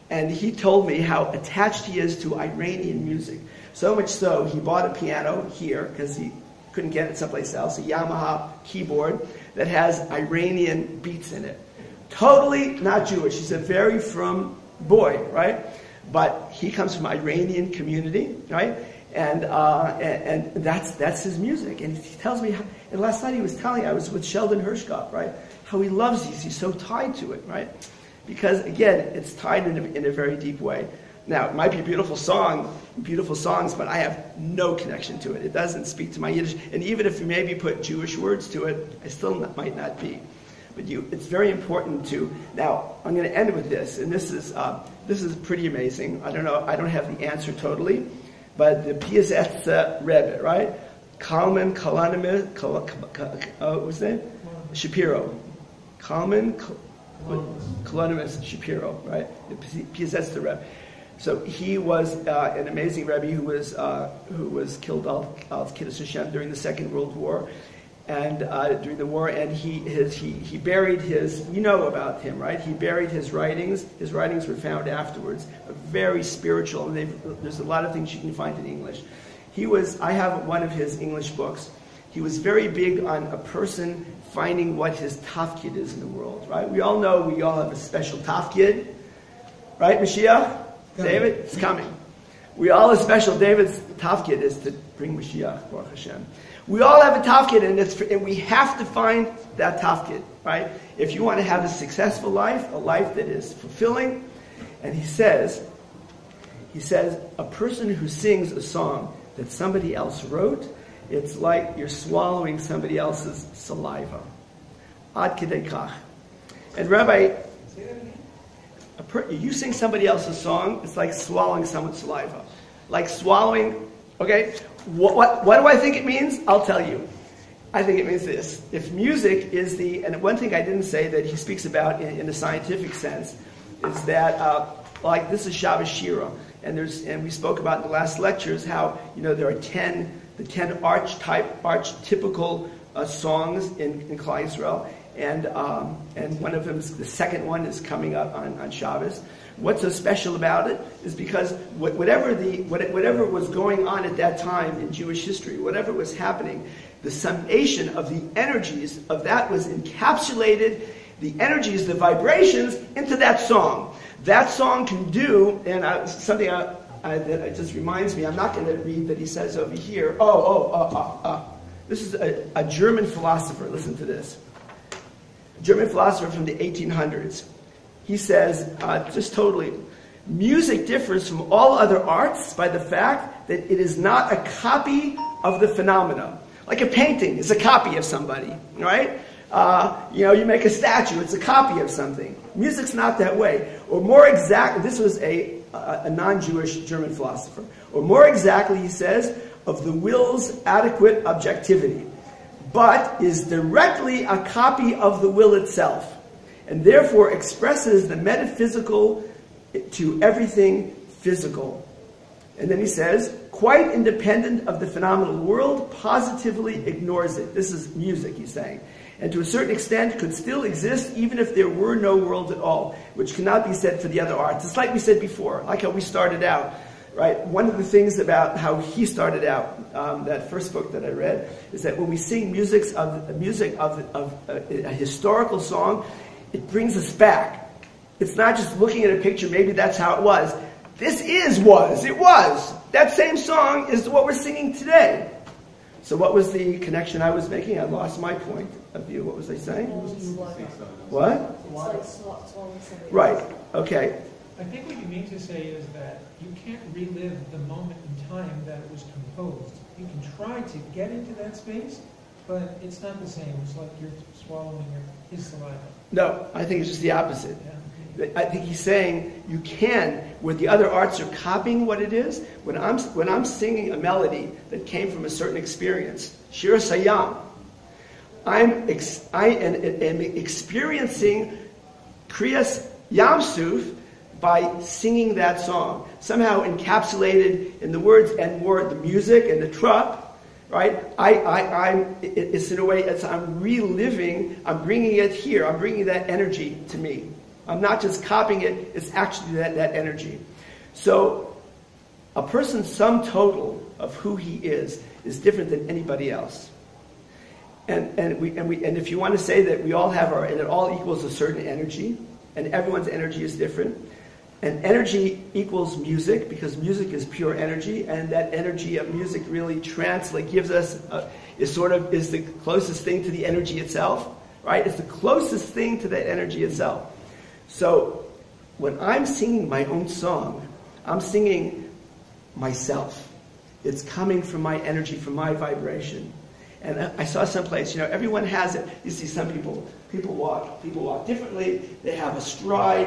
And he told me how attached he is to Iranian music. So much so, he bought a piano here, because he couldn't get it someplace else, a Yamaha keyboard that has Iranian beats in it. Totally not Jewish. He's a very frum boy, right? But he comes from Iranian community, right? And that's his music. And he tells me, and last night he was telling, I was with Sheldon Hirschkopf, right? How he loves these. He's so tied to it, right? Because again, it's tied in a very deep way. Now, it might be a beautiful songs, but I have no connection to it. It doesn't speak to my Yiddish. And even if you maybe put Jewish words to it, I still might not be. But it's very important to. Now, I'm going to end with this, and this is pretty amazing. I don't know. I don't have the answer totally. But the Piasetzta Rebbe, right? Kalman Kalanimis, what was that? Shapiro. Kalman Kalanimis Shapiro, right? The Piasetzta Rebbe. So he was an amazing Rebbe who was killed al Kiddush Hashem during the Second World War, and during the war, and he buried his. You know about him, right? He buried his writings. His writings were found afterwards. Very spiritual, and there's a lot of things you can find in English. I have one of his English books. He was very big on a person finding what his tafkid is in the world, right? We all know we all have a special tafkid, right, Mashiach? David, it's coming. We all have special. David's tafkid is to bring Mashiach, Baruch Hashem. We all have a tafkid, and we have to find that tafkid, right? If you want to have a successful life, a life that is fulfilling, and he says, a person who sings a song that somebody else wrote, it's like you're swallowing somebody else's saliva. Ad kidei kach. And Rabbi, you sing somebody else's song, it's like swallowing someone's saliva. Like swallowing, okay? What do I think it means? I'll tell you. I think it means this. If music is and one thing I didn't say that he speaks about in a scientific sense, is that, like this is Shabbos Shira, and we spoke about in the last lectures how, there are the 10 archetypical songs in Klal Yisrael. And one of them, the second one, is coming up on Shabbos. What's so special about it is because whatever was going on at that time in Jewish history, whatever was happening, the summation of the energies of that was encapsulated, the energies, the vibrations, into that song. That song can do, and something that it just reminds me, I'm not going to read that he says over here. This is a German philosopher. Listen to this. German philosopher from the 1800s. He says, just totally, Music differs from all other arts by the fact that it is not a copy of the phenomena. Like a painting is a copy of somebody, right? You make a statue, it's a copy of something. Music's not that way. Or more exactly, this was a non-Jewish German philosopher. Or more exactly, he says, of the will's adequate objectivity, but is directly a copy of the will itself, and therefore expresses the metaphysical to everything physical. And then he says, quite independent of the phenomenal world, positively ignores it. This is music, he's saying. And to a certain extent could still exist even if there were no world at all, which cannot be said for the other arts. It's like we said before, like how we started out, right? One of the things about how he started out, that first book that I read, is that when we sing music of a historical song, it brings us back. It's not just looking at a picture, maybe that's how it was. It was. That same song is what we're singing today. So what was the connection I was making? I lost my point of view. What was I saying? What? Right. Okay. I think what you mean to say is that you can't relive the moment in time that it was composed. You can try to get into that space, but it's not the same. It's like you're swallowing his saliva. No, I think it's just the opposite. Yeah. I think he's saying you can, where the other arts are copying what it is. When I'm singing a melody that came from a certain experience, Shir Sayam, I am experiencing Kriyas Yamsuf by singing that song, somehow encapsulated in the words and more the music and the trup. Right? It's in a way, I'm reliving, I'm bringing it here, I'm bringing that energy to me. I'm not just copying it, it's actually that energy. So, a person's sum total of who he is different than anybody else. And if you want to say that we all have and it all equals a certain energy, and everyone's energy is different, and energy equals music, because music is pure energy, and that energy of music really gives us, is the closest thing to the energy itself, right? It's the closest thing to that energy itself. So, when I'm singing my own song, I'm singing myself. It's coming from my energy, from my vibration. And I saw someplace, everyone has it. You see some people walk differently. They have a stride,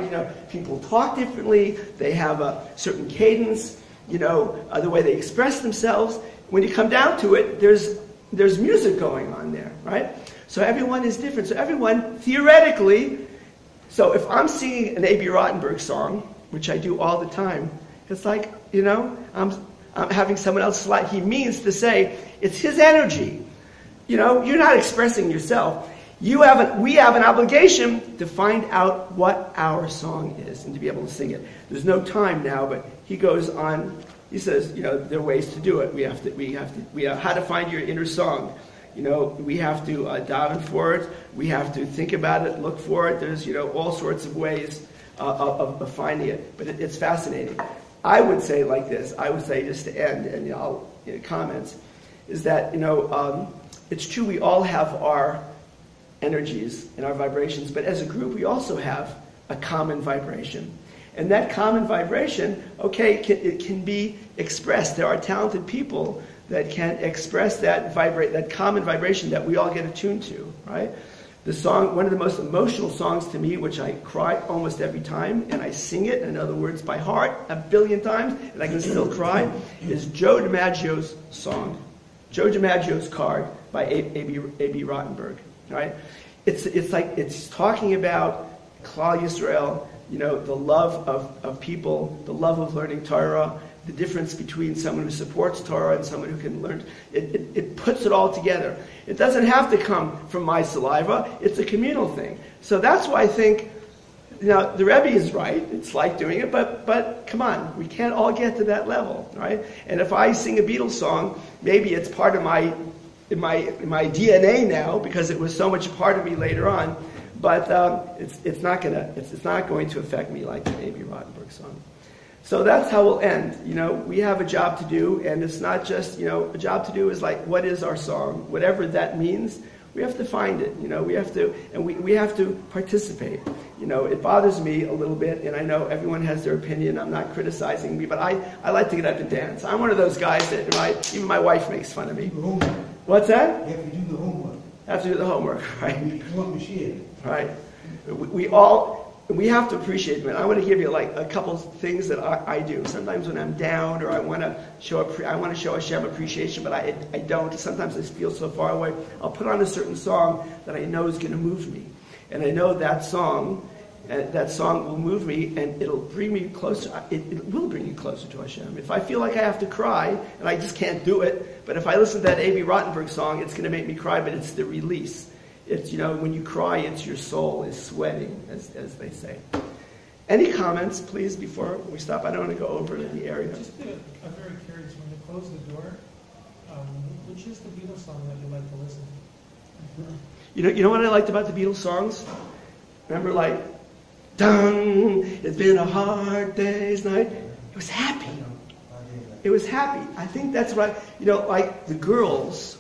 people talk differently. They have a certain cadence, the way they express themselves. When you come down to it, there's music going on there, right? So everyone is different. So everyone, theoretically, so if I'm singing an A.B. Rottenberg song, which I do all the time, it's like, I'm having someone else slide. He means to say, it's his energy. You're not expressing yourself. We have an obligation to find out what our song is and to be able to sing it. There's no time now, but he goes on. He says, there are ways to do it. We have how to find your inner song. We have to daven for it. We have to think about it, look for it. There's, all sorts of ways of finding it. But it's fascinating. I would say like this. I would say, just to end, and I'll comments, is that, it's true we all have our energies and our vibrations, but as a group we also have a common vibration. And that common vibration, it can be expressed. There are talented people that can express that common vibration that we all get attuned to, right? The song, one of the most emotional songs to me, which I cry almost every time, and I sing it, in other words, by heart, 1 billion times, and I can still cry, is Joe DiMaggio's song. Joe DiMaggio's Card by A.B. Rottenberg, right? It's talking about Klal Yisrael, the love of people, the love of learning Torah, the difference between someone who supports Torah and someone who can learn. It puts it all together. It doesn't have to come from my saliva. It's a communal thing. So that's why I think, the Rebbe is right. It's like doing it, but come on, we can't all get to that level, right? And if I sing a Beatles song, maybe it's part of my DNA now because it was so much a part of me later on. But it's not going to affect me like the A.B. Rottenberg song. So that's how we'll end. We have a job to do, and it's not just a job to do is like, what is our song? Whatever that means, we have to find it. We have to, and we have to participate. it bothers me a little bit, and I know everyone has their opinion. I'm not criticizing me, but I like to get up and dance. I'm one of those guys that, right, even my wife makes fun of me. What's that? You have to do the homework. Have to do the homework, right? You Right. We have to appreciate it. I want to give you like a couple things that I do. Sometimes when I'm down or I want to show Hashem appreciation, but I don't. Sometimes I feel so far away. I'll put on a certain song that I know is going to move me, and I know that song will move me, and it'll bring me closer. It will bring you closer to Hashem. If I feel like I have to cry and I just can't do it, but if I listen to that A.B. Rottenberg song, it's going to make me cry. But it's the release. It's, when you cry, it's your soul is sweating, as they say. Any comments, please, before we stop? I don't want to go over the area. I'm very curious, when you close the door, which is the Beatles song that you like to listen to? You know what I liked about the Beatles songs? Remember, like, dun, it's been a hard day's night. It was happy. It was happy. I think that's right. Like the girls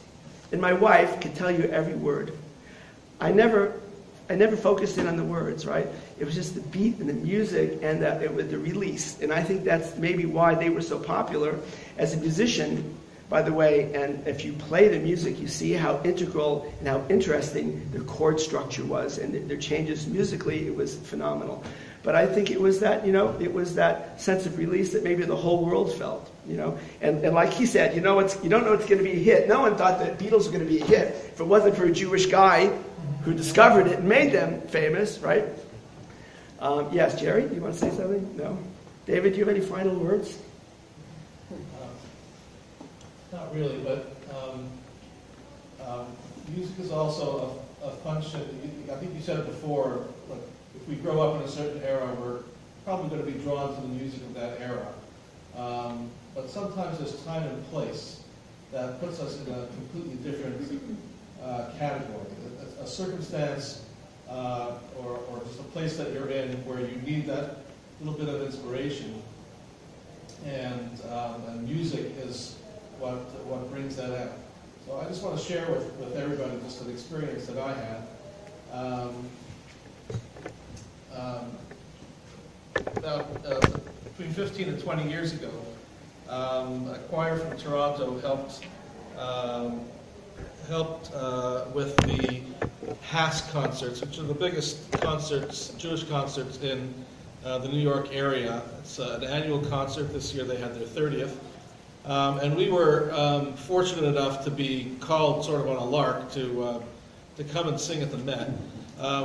and my wife could tell you every word. I never focused in on the words, right? It was just the beat and the music and the release. And I think that's maybe why they were so popular. As a musician, by the way, and if you play the music, you see how integral and how interesting their chord structure was, and their changes musically, it was phenomenal. But I think it was that, it was that sense of release that maybe the whole world felt, And like he said, you don't know it's going to be a hit. No one thought that Beatles were going to be a hit. If it wasn't for a Jewish guy who discovered it and made them famous, right? Yes, Jerry, you want to say something? No? David, do you have any final words? Not really, but music is also a function. I think you said it before, like, if we grow up in a certain era, we're probably going to be drawn to the music of that era. But sometimes there's time and place that puts us in a completely different category. A circumstance or just a place that you're in where you need that little bit of inspiration. And music is what brings that out. So I just want to share with everybody just an experience that I had. Between 15 and 20 years ago, a choir from Toronto helped with the Haas concerts, which are the biggest Jewish concerts in the New York area. It's an annual concert. This year they had their 30th. And we were fortunate enough to be called sort of on a lark to come and sing at the Met,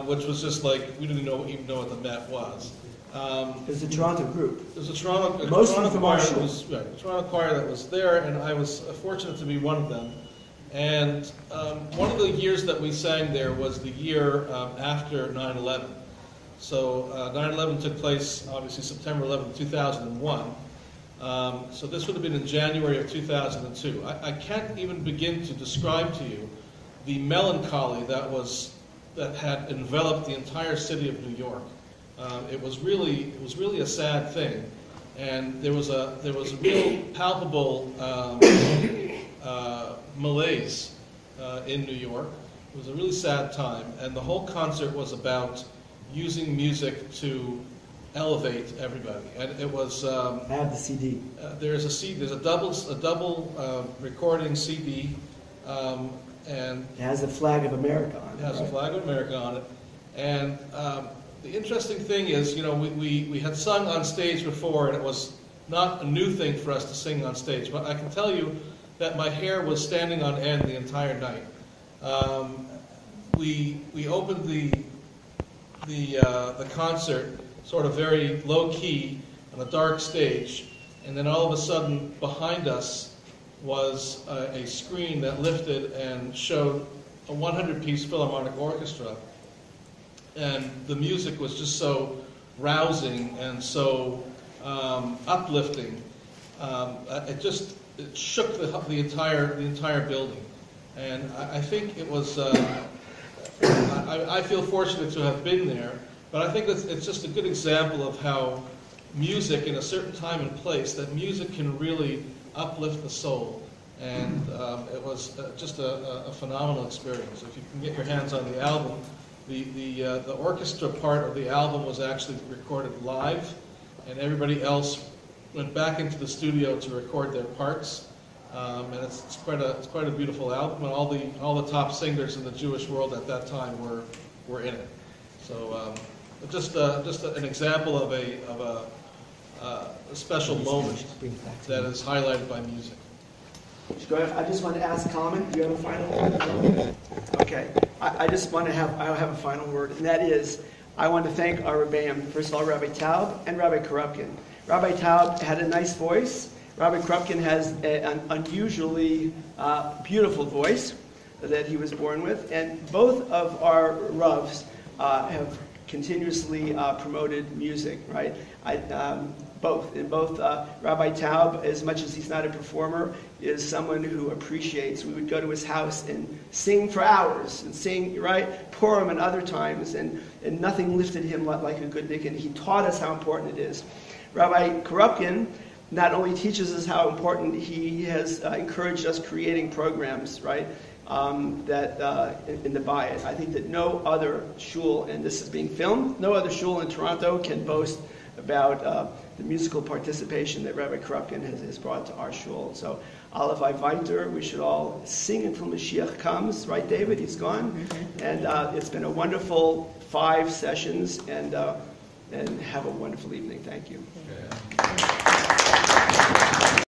which was just like, we didn't even know what the Met was. It was a Toronto group. It was a Toronto choir that was right, a Toronto choir that was there, and I was fortunate to be one of them. And one of the years that we sang there was the year after 9/11. So 9/11 took place, obviously, September 11, 2001. So this would have been in January of 2002. I can't even begin to describe to you the melancholy that had enveloped the entire city of New York. It was really a sad thing, and there was a real palpable malaise in New York. It was a really sad time, and the whole concert was about using music to elevate everybody. And it was. I have the CD. There's a double recording CD, and it has the flag of America on it. It has a flag of America on it, and. The interesting thing is, we had sung on stage before, and it was not a new thing for us to sing on stage. But I can tell you that my hair was standing on end the entire night. We opened the concert sort of very low key on a dark stage, and then all of a sudden behind us was a screen that lifted and showed a 100-piece Philharmonic Orchestra. And the music was just so rousing and so uplifting. It shook the entire building, and I think it was. I feel fortunate to have been there, but I think it's just a good example of how music, in a certain time and place, that music can really uplift the soul. And it was just a phenomenal experience. If you can get your hands on the album. The orchestra part of the album was actually recorded live, and everybody else went back into the studio to record their parts. And it's quite a beautiful album, and all the top singers in the Jewish world at that time were in it. So just an example of a special moment that is highlighted by music. I just want to ask Kalman, do you have a final word? Okay. I have a final word, and that is, I want to thank our Rebbeim, first of all, Rabbi Taub and Rabbi Korupkin. Rabbi Taub had a nice voice. Rabbi Korupkin has an unusually beautiful voice that he was born with, and both of our Ravs have continuously promoted music, right? Both Rabbi Taub, as much as he's not a performer, is someone who appreciates. We would go to his house and sing for hours, and sing, right, Purim and other times, and nothing lifted him like a good nick, and he taught us how important it is. Rabbi Korupkin not only teaches us how important, he has encouraged us creating programs, right, that in the BAYT. I think that no other shul, and this is being filmed, no other shul in Toronto can boast about the musical participation that Rabbi Korupkin has brought to our shul. So, Aleph Weiter, we should all sing until Mashiach comes, right, David? He's gone. Mm-hmm. And it's been a wonderful 5 sessions, and have a wonderful evening. Thank you. Yeah.